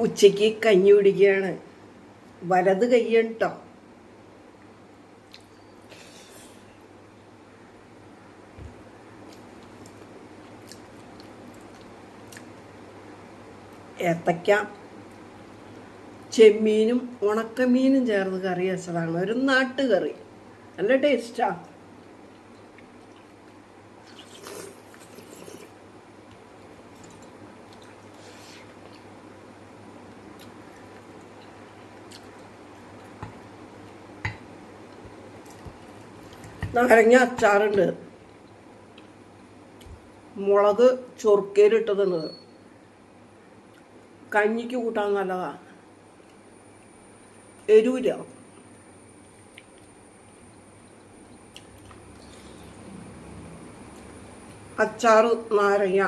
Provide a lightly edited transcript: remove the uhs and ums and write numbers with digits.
ഉച്ചയ്ക്ക് കഞ്ഞി കുടിക്കുകയാണ്. വലത് കയ്യാണ് കേട്ടോ. ഏത്തയ്ക്ക ചെമ്മീനും ഉണക്കമീനും ചേർന്ന് കറി വെച്ചതാണ്. ഒരു നാട്ടുകറി, നല്ല ടേസ്റ്റാ. നാരങ്ങ അച്ചാറുണ്ട്, മുളക് ചൊറുക്കയിലിട്ടതുണ്ട്. കഞ്ഞിക്ക് കൂട്ടാൻ നല്ലതാ, എരിവില്ല. അച്ചാറ് നാരങ്ങ